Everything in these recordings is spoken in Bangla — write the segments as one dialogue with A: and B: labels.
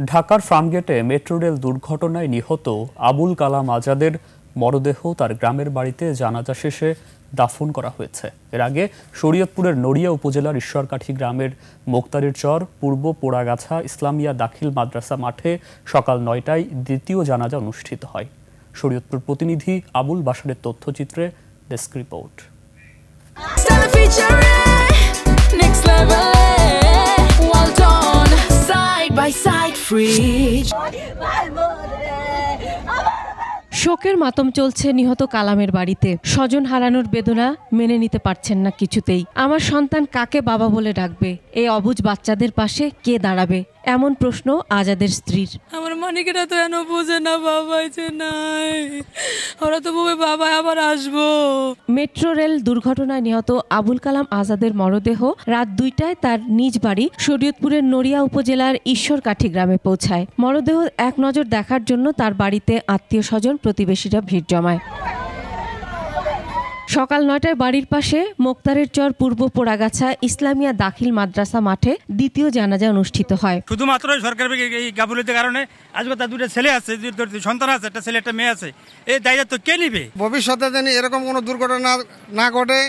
A: ঢাকার ফার্মগেটে মেট্রো রেল দুর্ঘটনায় নিহত আবুল কালাম আজাদের মরদেহ তার গ্রামের বাড়িতে জানাজা শেষে দাফন করা হয়েছে। এর আগে শরীয়তপুরের নড়িয়া উপজেলার ঈশ্বরকাঠি গ্রামের মোক্তারের চর পূর্ব পোড়াগাছা ইসলামিয়া দাখিল মাদ্রাসা মাঠে সকাল ৯টায় দ্বিতীয় জানাজা অনুষ্ঠিত হয়। শরীয়তপুর প্রতিনিধি আবুল বাশারের তথ্যচিত্রে ডেস্ক রিপোর্ট।
B: শোকের মাতম চলছে নিহত কালামের বাড়িতে। স্বজন হারানোর বেদনা মেনে নিতে পারছেন না কিছুতেই। আমার সন্তান কাকে বাবা বলে ডাকবে? এই অবুঝ বাচ্চাদের পাশে কে দাঁড়াবে? এমন প্রশ্ন আজাদের স্ত্রীর।
C: আমার মানিকেরা তো এন বোঝে না, বাবা যে নাই, ওরা তো বলবে বাবা আবার আসবো।
B: মেট্রো রেল দুর্ঘটনায় নিহত আবুল কালাম আজাদের মরদেহ রাত ২টায় তার নিজ বাড়ি শরীয়তপুরের নড়িয়া উপজেলার ঈশ্বরকাঠি গ্রামে পৌঁছায়। মরদেহ এক নজর দেখার জন্য তার বাড়িতে আত্মীয় স্বজন প্রতিবেশীরা ভিড় জমায়। সকাল ৯টায় বাড়ির পাশে মোক্তারের চর পূর্ব পোড়াগাছা ইসলামিয়া দাখিল মাদ্রাসা মাঠে দ্বিতীয় জানাজা অনুষ্ঠিত হয়।
D: শুধুমাত্র সরকারের এই গাফিলতির কারণে আজকে তার দুটো ছেলে আছে, সন্তান আছে, একটা ছেলে একটা মেয়ে আছে, এই দায়িত্ব কে নিবে?
E: ভবিষ্যতে যেন এরকম কোনো দুর্ঘটনা না ঘটে,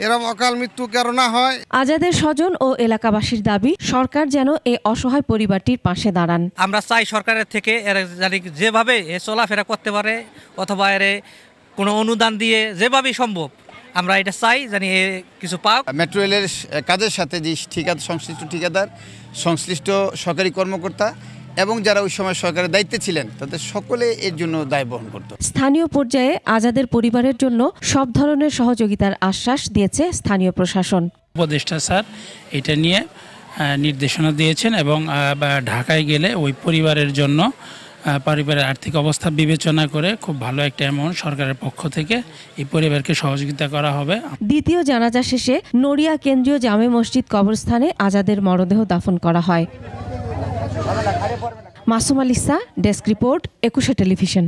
E: এরকম অকাল মৃত্যু কারো না হয়।
B: আজাদের স্বজন ও এলাকাবাসীর দাবি সরকার যেন এই অসহায় পরিবারটির পাশে দাঁড়ান।
F: আমরা চাই সরকারের থেকে যেভাবে চলাফেরা করতে পারে অথবা এর কোনো অনুদান দিয়ে যেভাবেই সম্ভব আমরা এটা চাই জানি কিছু পাক।
G: মেট্রো রেলের কাজের সাথে যে সংশ্লিষ্ট ঠিকাদার, সংশ্লিষ্ট সরকারি কর্মকর্তা এবং যারা ওই সময় সরকারের দায়িত্বে ছিলেন তাদের সকলে এর জন্য দায় বহন করত।
B: স্থানীয় পর্যায়ে আজাদের পরিবারের জন্য সব ধরনের সহযোগিতার আশ্বাস দিয়েছে স্থানীয় প্রশাসন।
H: উপদেষ্টা স্যার এটা নিয়ে নির্দেশনা দিয়েছেন এবং ঢাকায় গেলে ওই পরিবারের জন্য পরিবারের আর্থিক অবস্থা বিবেচনা করে খুব ভালো একটা অ্যামাউন্ট সরকারের পক্ষ থেকে এই পরিবারকে সহযোগিতা করা হবে।
B: দ্বিতীয় জানাজা শেষে নড়িয়া কেন্দ্রীয় জামে মসজিদ কবরস্থানে আজাদের মরদেহ দাফন করা হয়। Masum আলিসা, desk report, ২১ television.